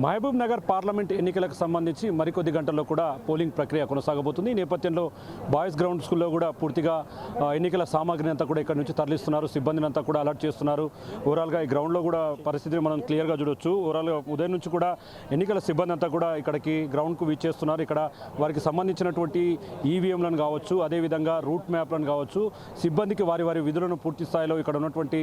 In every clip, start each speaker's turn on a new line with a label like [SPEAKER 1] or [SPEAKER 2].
[SPEAKER 1] Mahabub Nagar parliament ఎన్నికలకు సంబంధించి మరికొద్ది గంటల్లో కూడా పోలింగ్ ప్రక్రియ కొనసాగబోతుంది. ఈ నేపథ్యంలో బాయ్స్ గ్రౌండ్ స్కూల్లో కూడా పూర్తిగా ఎన్నికల సామాగ్రిని అంతా కూడా ఇక్కడ నుంచి తరలిస్తున్నారు. సిబ్బందిని అంతా కూడా అలర్ట్ చేస్తున్నారు. ఓవరాల్గా ఈ గ్రౌండ్లో కూడా పరిస్థితిని మనం క్లియర్గా చూడొచ్చు. ఓవరాల్గా ఉదయం నుంచి కూడా ఎన్నికల సిబ్బంది అంతా కూడా ఇక్కడికి గ్రౌండ్కు వీచేస్తున్నారు. ఇక్కడ వారికి సంబంధించినటువంటి ఈవీఎంలను కావచ్చు, అదేవిధంగా రూట్ మ్యాప్లను కావచ్చు, సిబ్బందికి వారి వారి విధులను పూర్తి స్థాయిలో ఇక్కడ ఉన్నటువంటి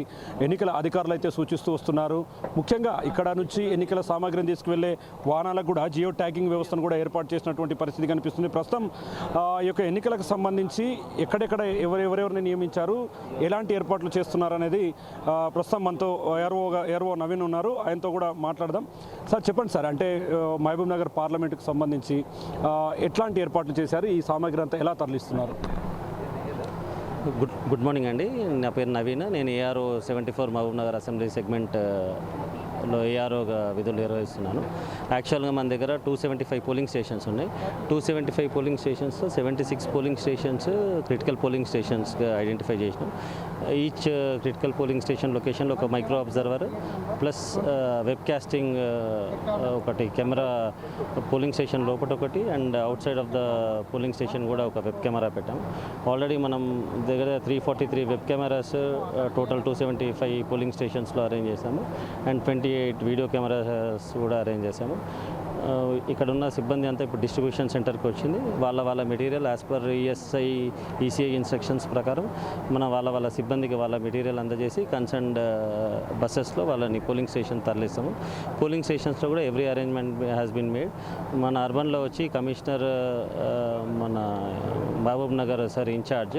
[SPEAKER 1] ఎన్నికల అధికారులు అయితే సూచిస్తూ వస్తున్నారు. ముఖ్యంగా ఇక్కడ నుంచి ఎన్నికల సామాగ్రిని తీసుకువెళ్లే వాహనాలకు కూడా జియో ట్యాగింగ్ వ్యవస్థను కూడా ఏర్పాటు చేసినటువంటి పరిస్థితి కనిపిస్తుంది. ప్రస్తుతం ఈ యొక్క ఎన్నికలకు సంబంధించి ఎక్కడెక్కడ ఎవరెవరిని నియమించారు, ఎలాంటి ఏర్పాట్లు చేస్తున్నారు అనేది ప్రస్తుతం మనతో ఏర్ఓ నవీన్ ఉన్నారు. ఆయనతో కూడా మాట్లాడదాం. సార్ చెప్పండి సార్, అంటే మహబూబ్ నగర్ పార్లమెంటుకు సంబంధించి ఎట్లాంటి ఏర్పాట్లు చేశారు, ఈ సామాగ్రి అంతా ఎలా తరలిస్తున్నారు?
[SPEAKER 2] గుడ్ మార్నింగ్ అండి. నా పేరు నవీన్. నేను ఏఆర్ఓ 74 మహబూబ్ నగర్ అసెంబ్లీ సెగ్మెంట్లో ఏఆర్ఓగా విధులు నిర్వహిస్తున్నాను. యాక్చువల్గా మన దగ్గర 275 పోలింగ్ స్టేషన్స్ ఉన్నాయి. 275 polling stations 76 polling stations critical polling స్టేషన్స్గా ఐడెంటిఫై చేసినాం. ఈచ్ క్రిటికల్ పోలింగ్ స్టేషన్ లొకేషన్లో ఒక micro observer plus web casting ఒకటి కెమెరా పోలింగ్ స్టేషన్ లోపల ఒకటి and outside of the polling station కూడా ఒక వెబ్ కెమెరా పెట్టాం. ఆల్రెడీ మనం దగ్గర 343 వెబ్ కెమెరాస్ టోటల్ 275 పోలింగ్ స్టేషన్స్లో అరేంజ్ చేశాము అండ్ 28 వీడియో కెమెరాస్ కూడా అరేంజ్ చేశాము. ఇక్కడ ఉన్న సిబ్బంది అంతా ఇప్పుడు డిస్ట్రిబ్యూషన్ సెంటర్కి వచ్చింది. వాళ్ళ material as per ECI instructions ప్రకారం మన వాళ్ళ సిబ్బందికి వాళ్ళ మెటీరియల్ అందజేసి కన్సర్న్డ్ బస్సెస్లో వాళ్ళని పోలింగ్ స్టేషన్ తరలిస్తాము. పోలింగ్ స్టేషన్స్లో కూడా every arrangement has been made. మన అర్బన్లో వచ్చి కమిషనర్ మన Mahabubnagar sir incharge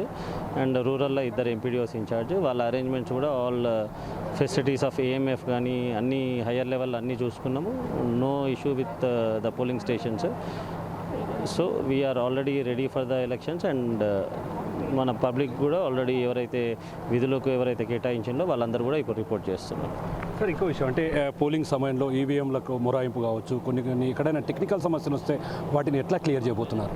[SPEAKER 2] and రూరల్లో 2 ఎంపీడీఓస్ ఇన్ఛార్జ్. వాళ్ళ అరేంజ్మెంట్స్ కూడా ఆల్ ఫెసిలిటీస్ ఆఫ్ ఏఎంఎఫ్ కానీ అన్ని హయ్యర్ లెవెల్ అన్నీ చూసుకున్నాము. No issue with the polling stations. So we are already ready for the elections and మన పబ్లిక్ కూడా ఆల్రెడీ ఎవరైతే విధులకు ఎవరైతే కేటాయించిందో వాళ్ళందరూ కూడా ఇప్పుడు రిపోర్ట్ చేస్తున్నారు.
[SPEAKER 1] సార్ ఇంకో విషయం, అంటే పోలింగ్ సమయంలో ఈవీఎంలకు మొరాయింపు కావచ్చు, కొన్ని ఎక్కడైనా టెక్నికల్ సమస్యలు వస్తే వాటిని ఎట్లా క్లియర్ చేయబోతున్నారు?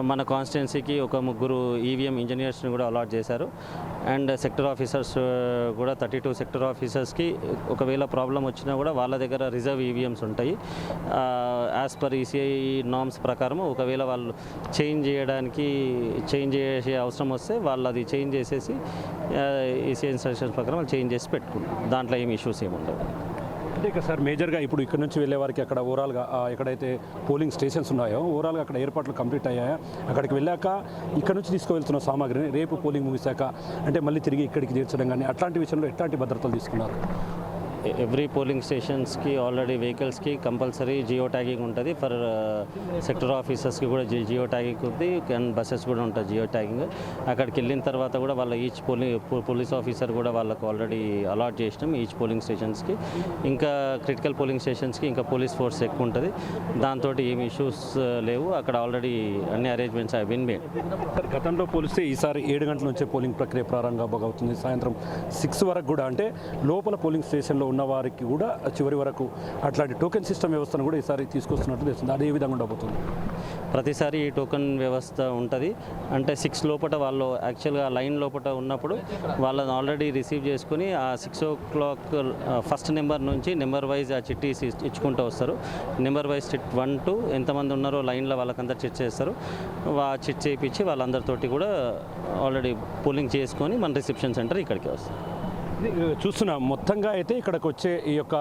[SPEAKER 2] మన కాన్స్టిట్యున్సీకి ఒక 3 ఈవీఎం ఇంజనీర్స్ని కూడా అలాట్ చేశారు అండ్ సెక్టర్ ఆఫీసర్స్ కూడా 32 సెక్టర్ ఆఫీసర్స్కి ఒకవేళ ప్రాబ్లం వచ్చినా కూడా వాళ్ళ దగ్గర రిజర్వ్ ఈవీఎంస్ ఉంటాయి. యాజ్ పర్ ఈసీఐ నార్మ్స్ ప్రకారం ఒకవేళ వాళ్ళు చేంజ్ చేసే అవసరం వస్తే వాళ్ళు అది చేంజ్ చేసేసి ఈసీఐ ఇన్స్ట్రక్షన్స్ ప్రకారం వాళ్ళు చేంజ్ చేసి పెట్టుకుంటారు. దాంట్లో ఏమి ఇష్యూస్ ఏమి ఉండవు.
[SPEAKER 1] అంటే ఇక సార్ మేజర్గా ఇప్పుడు ఇక్కడ నుంచి వెళ్ళే వారికి అక్కడ ఓవరాల్గా ఎక్కడైతే పోలింగ్ స్టేషన్స్ ఉన్నాయో ఓవరాల్గా అక్కడ ఏర్పాట్లు కంప్లీట్ అయ్యాయా? అక్కడికి వెళ్ళాక ఇక్కడ నుంచి తీసుకువెళ్తున్న సామాగ్రిని రేపు పోలింగ్ ముగిశాక అంటే మళ్ళీ తిరిగి ఇక్కడికి చేర్చడం కానీ అట్లాంటి విషయంలో ఎట్లాంటి భద్రతలు తీసుకున్నారు?
[SPEAKER 2] ఎవ్రీ పోలింగ్ స్టేషన్స్కి ఆల్రెడీ వెహికల్స్కి కంపల్సరీ జియో ట్యాగింగ్ ఉంటుంది. ఫర్ సెక్టర్ ఆఫీసర్స్కి కూడా జియో ట్యాగింగ్ ఉంది అండ్ బస్సెస్ కూడా ఉంటుంది జియో ట్యాగింగ్. అక్కడికి వెళ్ళిన తర్వాత కూడా వాళ్ళ ఈచ్ పోలీస్ ఆఫీసర్ కూడా వాళ్ళకు ఆల్రెడీ అలాట్ చేసినాం ఈచ్ పోలింగ్ స్టేషన్స్కి. ఇంకా క్రిటికల్ పోలింగ్ స్టేషన్స్కి ఇంకా పోలీస్ ఫోర్స్ ఎక్కువ ఉంటుంది. దాంతో ఏమి ఇష్యూస్ లేవు. అక్కడ ఆల్రెడీ అన్ని అరేంజ్మెంట్స్ అవి బిన్ మేడ్.
[SPEAKER 1] గతంలో పోలిస్తే ఈసారి 7 గంటల నుంచే పోలింగ్ ప్రక్రియ ప్రారంభమవుతుంది. సాయంత్రం 6 వరకు కూడా, అంటే లోపల పోలింగ్ స్టేషన్లో ఉన్న వారికి కూడా చివరి వరకు అట్లాంటి టోకెన్ సిస్టమ్ వ్యవస్థను కూడా ఈసారి తీసుకొస్తున్నట్టు తెలుస్తుంది. అది ఏ విధంగా ఉండబోతుంది?
[SPEAKER 2] ప్రతిసారి ఈ టోకెన్ వ్యవస్థ ఉంటుంది. అంటే 6 లోపల వాళ్ళు యాక్చువల్గా లైన్ లోపల ఉన్నప్పుడు వాళ్ళని ఆల్రెడీ రిసీవ్ చేసుకుని ఆ 6 o'clock ఫస్ట్ నెంబర్ నుంచి నెంబర్ వైజ్ ఆ చిట్టి ఇచ్చుకుంటూ వస్తారు. నెంబర్ వైజ్ చిట్ 1 to ఎంతమంది ఉన్నారో లైన్లో వాళ్ళకందరూ చిట్ చేస్తారు. చిట్ చేయించి వాళ్ళందరితోటి కూడా ఆల్రెడీ పోలింగ్ చేసుకొని మన రిసెప్షన్ సెంటర్ ఇక్కడికి వస్తారు.
[SPEAKER 1] చూస్తున్నాం మొత్తంగా అయితే ఇక్కడికి వచ్చే ఈ యొక్క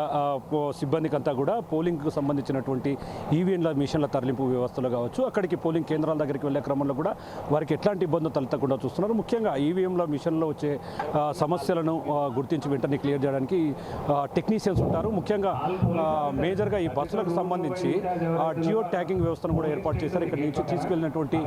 [SPEAKER 1] సిబ్బందికి అంతా కూడా పోలింగ్కు సంబంధించినటువంటి ఈవీఎంల మిషన్ల తరలింపు వ్యవస్థలు కావచ్చు, అక్కడికి పోలింగ్ కేంద్రాల దగ్గరికి వెళ్ళే క్రమంలో కూడా వారికి ఎట్లాంటి ఇబ్బందులు తలెత్తకుండా చూస్తున్నారు. ముఖ్యంగా ఈవీఎంల మిషన్లో వచ్చే సమస్యలను గుర్తించి వెంటనే క్లియర్ చేయడానికి టెక్నీషియన్స్ ఉంటారు. ముఖ్యంగా మేజర్గా ఈ బస్సులకు సంబంధించి జియో ట్యాగింగ్ వ్యవస్థను కూడా ఏర్పాటు చేశారు. ఇక్కడ నుంచి తీసుకెళ్ళినటువంటి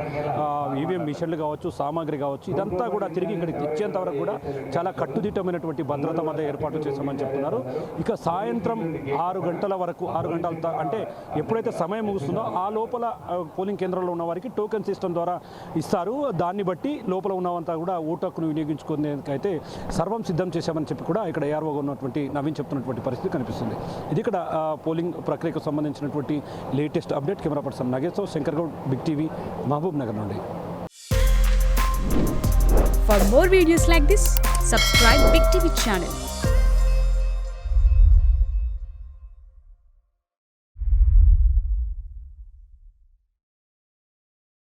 [SPEAKER 1] ఈవీఎం మిషన్లు కావచ్చు, సామాగ్రి కావచ్చు, ఇదంతా కూడా తిరిగి ఇక్కడికి తెచ్చేంత వరకు కూడా చాలా కట్టుదిట్టమైనటువంటి భద్రత మధ్య ఏర్పాటు చేశామని చెప్తున్నారు. ఇక సాయంత్రం 6 గంటల వరకు, 6 గంటల అంటే ఎప్పుడైతే సమయం ముగుస్తుందో ఆ లోపల పోలింగ్ కేంద్రంలో ఉన్న వారికి టోకెన్ సిస్టమ్ ద్వారా ఇస్తారు. దాన్ని బట్టి లోపల ఉన్నవంతా కూడా ఓటు హక్కును వినియోగించుకునేందుకైతే సర్వం సిద్ధం చేశామని చెప్పి కూడా ఇక్కడ ఏఆర్ఓగా ఉన్నటువంటి నవీన్ చెప్తున్నటువంటి పరిస్థితి కనిపిస్తుంది. ఇది ఇక్కడ పోలింగ్ ప్రక్రియకు సంబంధించినటువంటి లేటెస్ట్ అప్డేట్. కెమెరా పర్సన్ నగేష్తో Shankar Goud, big TV, Mahabubnagar నుండి.
[SPEAKER 3] For more videos like this, subscribe Big TV channel.